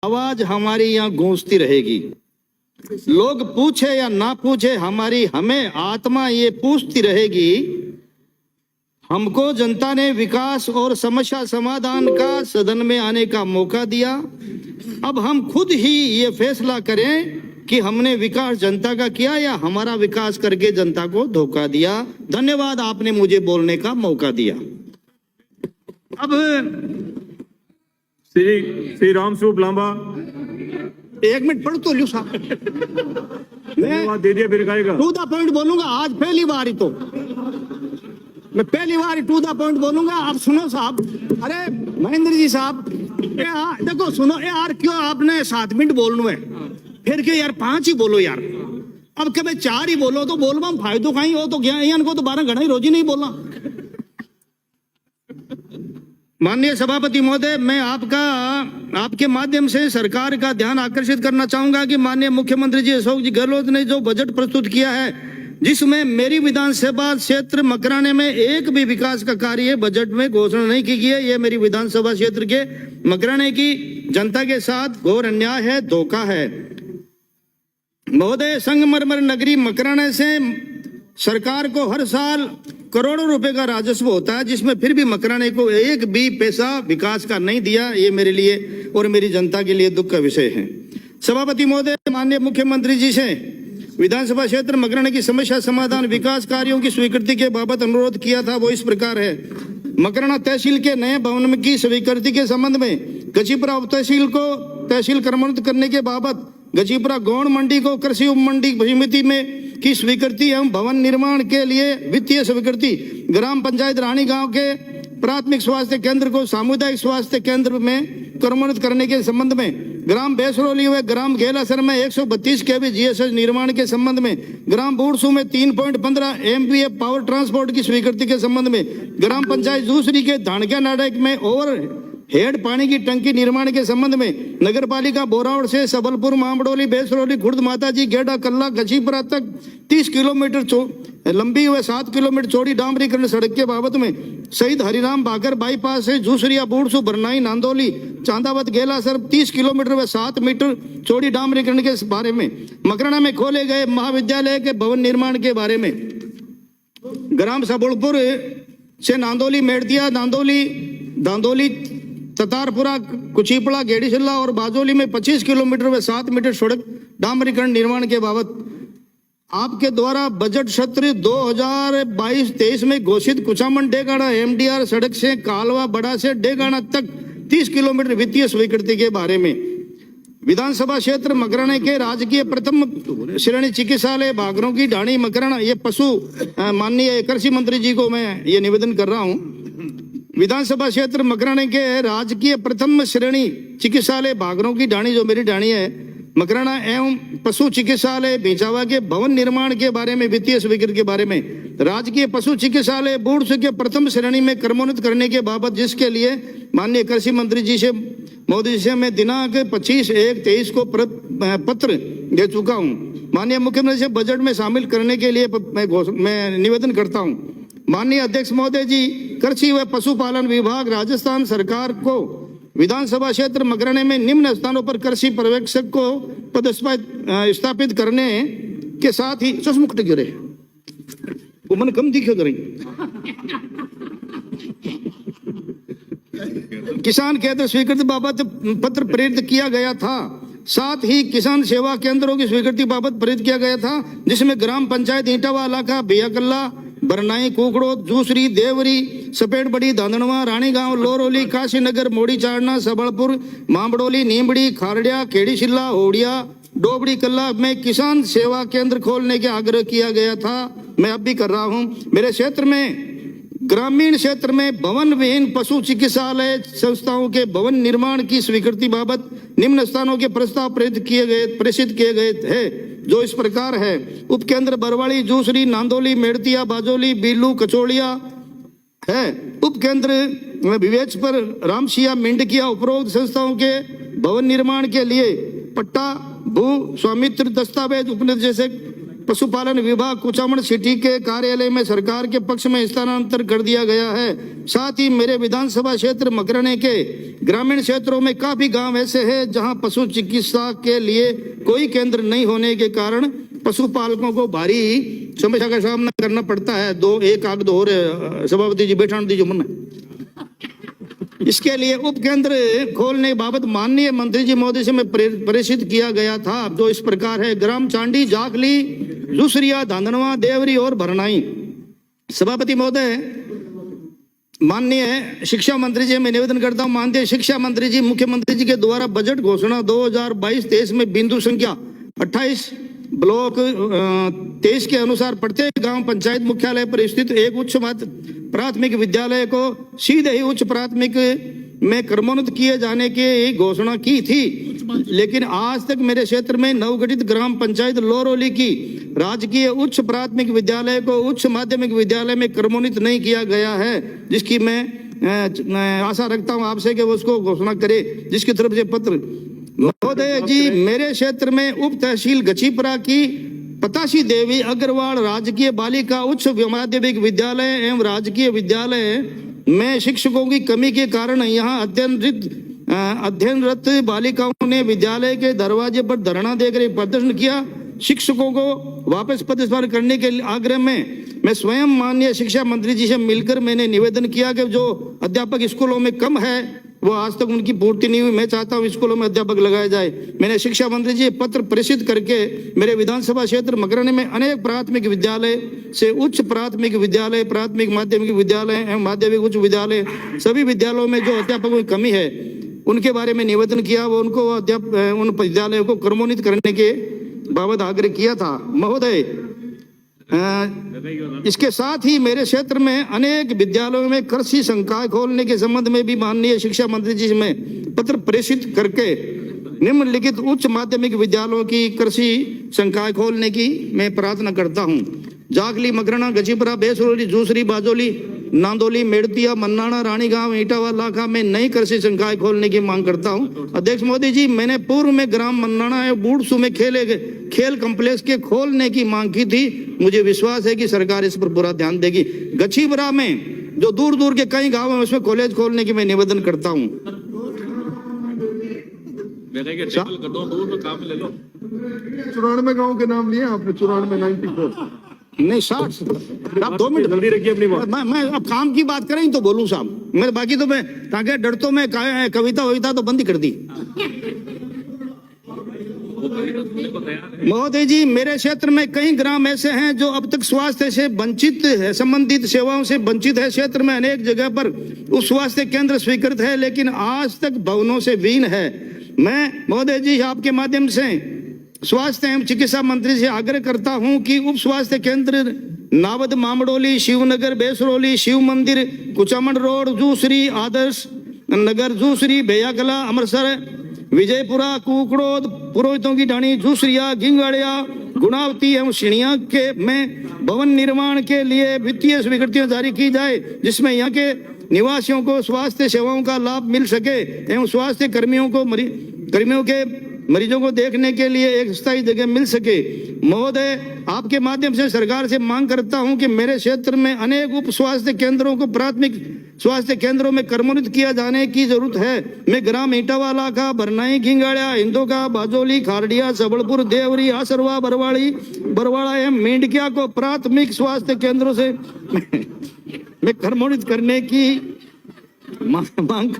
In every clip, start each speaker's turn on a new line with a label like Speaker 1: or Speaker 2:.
Speaker 1: आवाज हमारी यहाँ गूंजती रहेगी। लोग पूछे या ना पूछे, हमें आत्मा ये पूछती रहेगी। हमको जनता ने विकास और समस्या समाधान का सदन में आने का मौका दिया। अब हम खुद ही ये फैसला करें कि हमने विकास जनता का किया या हमारा विकास करके जनता को धोखा दिया। धन्यवाद, आपने मुझे बोलने का मौका दिया। अब
Speaker 2: श्री राम स्वरूप लांबा,
Speaker 1: 1 मिनट पढ़ तो लियो साहब।
Speaker 2: धन्यवाद दे दिया, फिर कहेगा
Speaker 1: टू द पॉइंट बोलूंगा। आज पहली बार ही तो मैं पहली बार टू द पॉइंट बोलूंगा। अब सुनो साहब, अरे महेंद्र जी साहब, देखो सुनो यार, क्यों आपने 7 मिनट बोलना है? फिर क्यों यार 5 ही बोलो यार। अब कभी 4 ही बोलो तो बोलवा फायदो कहीं हो तो ज्ञान को तो 12 घंटा ही रोज ही नहीं बोलना। माननीय सभापति महोदय, मैं आपके माध्यम से सरकार का ध्यान आकर्षित करना चाहूंगा कि माननीय मुख्यमंत्री जी अशोक जी गहलोत ने जो बजट प्रस्तुत किया है, जिसमें मेरी विधानसभा क्षेत्र मकराने में एक भी विकास का कार्य बजट में घोषणा नहीं की गई है। ये मेरी विधानसभा क्षेत्र के मकराने की जनता के साथ घोर अन्याय है, धोखा है। महोदय, संगमरमर नगरी मकराने से सरकार को हर साल करोड़ों रुपए का राजस्व होता है, जिसमें फिर भी मकराने को एक भी पैसा विकास का नहीं दिया। ये मेरे लिए और मेरी जनता के लिए दुख का विषय है। सभापति महोदय, माननीय मुख्यमंत्री जी से विधानसभा क्षेत्र मकराने की समस्या समाधान विकास कार्यों की स्वीकृति के बाबत अनुरोध किया था, वो इस प्रकार है। मकराना तहसील के नए भवन की स्वीकृति के संबंध में गजीपुरा उप तहसील को तहसील क्रमोन्नत करने के बाबत गजीपुरा गौण मंडी को कृषि उप मंडी समिति में की स्वीकृति एवं भवन निर्माण के लिए वित्तीय स्वीकृति, ग्राम पंचायत रानी गांव के प्राथमिक स्वास्थ्य केंद्र को सामुदायिक स्वास्थ्य केंद्र में क्रमोन्नत करने के संबंध में, ग्राम बेसरोली व ग्राम गेलासर में 132 केवी जीएसएस निर्माण के संबंध में, ग्राम बूढ़सू में 3.15 एमपीएफ पावर ट्रांसपोर्ट की स्वीकृति के संबंध में, ग्राम पंचायत दूसरी के धानक्या नाडक में ओवर हेड पानी की टंकी निर्माण के संबंध में, नगर पालिका बोरावड़ से सबलपुर, मामडोली, बेसरोली, खुर्द, माताजी, गेडा, कल्ला, गजीपुरा तक 30 किलोमीटर लंबी व 7 किलोमीटर चौड़ी डामरीकरण सड़क के बाबत में, शहीद हरिराम बागर बाईपास से जूसरिया, बूढ़सू, बरनाई, नांदोली, चांदावत, गेलासर 30 किलोमीटर व 7 मीटर चौड़ी डामरीकरण के बारे में, मकराना में खोले गए महाविद्यालय के भवन निर्माण के बारे में, ग्राम सबलपुर से नांदोली, मेड़तिया, दांदोली, ततारपुरा, कुचीपड़ा, गेड़ीशिल्ला और बाजोली में 25 किलोमीटर व 7 मीटर सड़क डामरीकरण निर्माण के बाबत आपके द्वारा बजट सत्र 2022-23 में घोषित कुचामन डेगाना एमडीआर सड़क से कालवा बड़ा से डेगाना तक 30 किलोमीटर वित्तीय स्वीकृति के बारे में, विधानसभा क्षेत्र मकराने के राजकीय प्रथम श्रेणी चिकित्सालय बागरों की ढाणी मकराना, ये पशु माननीय कृषि मंत्री जी को मैं ये निवेदन कर रहा हूं। विधानसभा क्षेत्र मकराने के राजकीय प्रथम श्रेणी चिकित्सालय बागरों की ढाणी, जो मेरी ढाणी है, मकराना एवं पशु चिकित्सालय भिंचावा के भवन निर्माण के बारे में वित्तीय स्वीकृति के बारे में, राजकीय पशु चिकित्सालय बूढ़सू के प्रथम श्रेणी में क्रमोन्नत करने के बाबत, जिसके लिए माननीय कृषि मंत्री जी से मोदी जी से मैं दिनांक 25/1/23 को पत्र दे चुका हूं। माननीय मुख्यमंत्री से बजट में शामिल करने के लिए मैं निवेदन करता हूं। माननीय अध्यक्ष महोदय जी, कृषि व पशुपालन विभाग राजस्थान सरकार को विधानसभा क्षेत्र मकराने में निम्न स्थानों पर कृषि पर्यवेक्षक को पदस्थापित करने के साथ ही चश्मुख गिरे वो मन कम दिखे करें। किसान केंद्र स्वीकृति बाबत पत्र प्रेरित किया गया था, साथ ही किसान सेवा केंद्रों की स्वीकृति बाबत प्रेरित किया गया था, जिसमें ग्राम पंचायत ईंटावाला का बियाकल्ला, बरनाई, कुकड़ो, दूसरी, देवरी, सपेट बड़ी, दांदनवा, रानीगांव, लोरोली, काशीनगर, मोड़ी चाड़ना, सबलपुर, मामडोली, नीमड़ी, खारड़िया, केड़ीशिल्ला, ओडिया, डोबड़ी, कल्ला में किसान सेवा केंद्र खोलने के आग्रह किया गया था। मैं अब भी कर रहा हूं। मेरे क्षेत्र में ग्रामीण क्षेत्र में भवन विहीन पशु चिकित्सालय संस्थाओं के भवन निर्माण की स्वीकृति बाबत निम्न स्थानों के प्रस्ताव प्रेषित किए गए थे, जो इस प्रकार है। उपकेंद्र बरवाड़ी, जूसरी, नांदोली, मेड़तिया, बाजोली, बीलू, कचौड़िया है। उपकेंद्र विवेच पर रामसिया, मिंडकिया, उपरोक्त संस्थाओं के भवन निर्माण के लिए पट्टा, भू स्वामित्व दस्तावेज, उपनिदेशक पशुपालन विभाग कुचामन सिटी के कार्यालय में सरकार के पक्ष में स्थानांतरित कर दिया गया है। साथ ही मेरे विधानसभा क्षेत्र मकराने के ग्रामीण क्षेत्रों में काफी गांव ऐसे हैं जहां पशु चिकित्सा के लिए कोई केंद्र नहीं होने के कारण पशुपालकों को भारी समस्या का सामना करना पड़ता है। एक आग दो और सभापति जी बैठा दीजिए मन। इसके लिए उप केंद्र खोलने बाबत माननीय मंत्री जी महोदय से मैं प्रेषित किया गया था, जो इस प्रकार है। ग्राम चांडी, जाखली, जूसरिया, धांधनवा, देवरी और भरनाई। सभापति महोदय, माननीय शिक्षा मंत्री जी मैं निवेदन करता हूं, माननीय शिक्षा मंत्री जी, मुख्यमंत्री जी के द्वारा बजट घोषणा 2022-23 में बिंदु संख्या 28 ब्लॉक 23 के अनुसार प्रत्येक ग्राम पंचायत मुख्यालय पर स्थित एक उच्च प्राथमिक विद्यालय को सीधे ही उच्च प्राथमिक में क्रमोन्नत किए जाने की घोषणा की थी, लेकिन आज तक मेरे क्षेत्र में नवगठित ग्राम पंचायत लोरोली की राजकीय उच्च प्राथमिक विद्यालय को उच्च माध्यमिक विद्यालय में क्रमोन्नत नहीं किया गया है, जिसकी मैं आशा रखता हूं आपसे कि वो उसको घोषणा करे, जिसकी तरफ से पत्र। महोदय जी, मेरे क्षेत्र में उप तहसील गछीपुरा की पतासी देवी अग्रवाल राजकीय बालिका उच्च माध्यमिक विद्यालय एवं राजकीय विद्यालय में शिक्षकों की कमी के कारण यहाँ अध्ययनरत बालिकाओं ने विद्यालय के दरवाजे पर धरना देकर प्रदर्शन किया। शिक्षकों को वापस पदस्थापित करने के आग्रह में मैं स्वयं माननीय शिक्षा मंत्री जी से मिलकर मैंने निवेदन किया कि जो अध्यापक स्कूलों में कम है वो आज तक उनकी पूर्ति नहीं हुई। मैं चाहता हूं स्कूलों में अध्यापक लगाया जाए। मैंने शिक्षा मंत्री जी पत्र प्रेषित करके मेरे विधानसभा क्षेत्र मकराने में अनेक प्राथमिक विद्यालय से उच्च प्राथमिक विद्यालय, प्राथमिक माध्यमिक विद्यालय एवं माध्यमिक उच्च विद्यालय सभी विद्यालयों में जो अध्यापकों की कमी है उनके बारे में निवेदन किया, वो उनको उन विद्यालयों को क्रमोन्नत करने के बाबत आग्रह किया था। महोदय, इसके साथ ही मेरे क्षेत्र में अनेक विद्यालयों में कृषि संकाय खोलने के संबंध में भी माननीय शिक्षा मंत्री जी में पत्र प्रेषित करके निम्नलिखित उच्च माध्यमिक विद्यालयों की कृषि संकाय खोलने की मैं प्रार्थना करता हूं। जाखली, मकराना, गछीपुरा, बेसरोली, जूसरी, बाजोली, नांदोली, मेड़तिया, मन्नाना, रानीगांव, ईटावा, लाखा में नई कृषि संकाय खोलने की मांग करता हूं। अध्यक्ष मोदी जी, मैंने पूर्व में ग्राम मन्नाना एवं बूढ़सू में खेल कम्प्लेक्स के खोलने की मांग की थी। मुझे विश्वास है कि सरकार इस पर पूरा ध्यान देगी। गछीपुरा में जो दूर दूर के कई गाँव है उसमें कॉलेज खोलने की मैं निवेदन करता हूँ।
Speaker 3: चौरानवे गाँव के नाम लिए आपने, 94
Speaker 1: नहीं 60। आप 2 मिनट
Speaker 2: जल्दी रखिए अपनी बात।
Speaker 1: मैं अब काम की बात करें तो बोलूं साहब, मैं बाकी तो मैं ताकि डर तो मैं कविता वविता तो बंद ही कर दी। महोदय जी, मेरे क्षेत्र में कई ग्राम ऐसे हैं जो अब तक स्वास्थ्य से वंचित है, संबंधित सेवाओं से वंचित है। क्षेत्र में अनेक जगह पर उप स्वास्थ्य केंद्र स्वीकृत है, लेकिन आज तक भवनों से विहीन है। मैं महोदय जी आपके माध्यम से स्वास्थ्य एवं चिकित्सा मंत्री से आग्रह करता हूं कि उप स्वास्थ्य केंद्र नावद, मामडोली, शिवनगर, बेसरोली, शिव मंदिर, कुचामन रोड, जूसरी, आदर्श नगर, जूसरी, बेयाकला, अमृतसर, विजयपुरा, कुकड़ोद, पुरोहितों की ढाणी, जूसरिया, गिंगाड़िया, गुणावती एवं सिणिया के में भवन निर्माण के लिए वित्तीय स्वीकृतियां जारी की जाए, जिसमें यहाँ के निवासियों को स्वास्थ्य सेवाओं का लाभ मिल सके एवं स्वास्थ्य कर्मियों के मरीजों को देखने के लिए एक स्थायी जगह मिल सके। महोदय, आपके माध्यम से सरकार से मांग करता हूं कि मेरे क्षेत्र में अनेक उप स्वास्थ्य केंद्रों को प्राथमिक स्वास्थ्य केंद्रों में क्रमोन्नत किया जाने की जरूरत है। मैं ग्राम ईटावाला का, भरनाई, घिंगाड़िया, इंदोका, बाजोली, खारडिया, सबलपुर, देवरी, आसरवा, बरवाड़ा एवं मेंढकिया को प्राथमिक स्वास्थ्य केंद्रों से मैं क्रमोन्नत करने की मांग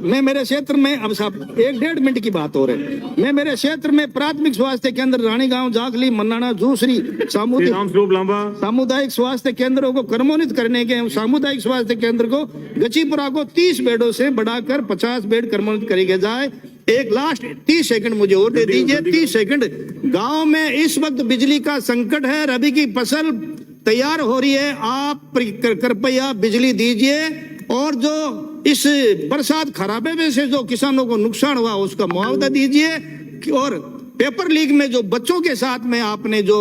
Speaker 1: मैं मेरे क्षेत्र में, अब साहब 1-1.5 मिनट की बात हो रही है, मैं मेरे क्षेत्र में प्राथमिक स्वास्थ्य केंद्र रानीगांव, जाखली, मन्नाना, जूसरी सामुदायिक स्वास्थ्य केंद्रों को क्रमोन्नत करने के सामुदायिक स्वास्थ्य केंद्र को गछीपुरा को 30 बेडों से बढ़ाकर 50 बेड क्रमोन्नत करेंगे जाए। एक लास्ट 30 सेकंड मुझे और दे दीजिए, 30 सेकंड। गाँव में इस वक्त बिजली का संकट है, रबी की फसल तैयार हो रही है, आप कृपया बिजली दीजिए और जो इस बरसात खराबे में से जो किसानों को नुकसान हुआ उसका मुआवजा दीजिए। और पेपर लीक में जो बच्चों के साथ में आपने जो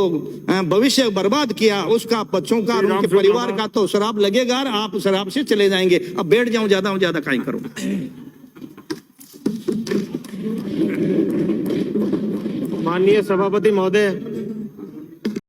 Speaker 1: भविष्य बर्बाद किया उसका बच्चों का और उनके परिवार का तो शराब लगेगा, आप शराब से चले जाएंगे। अब बैठ जाऊं, ज्यादा काई करो।
Speaker 2: माननीय सभापति महोदय,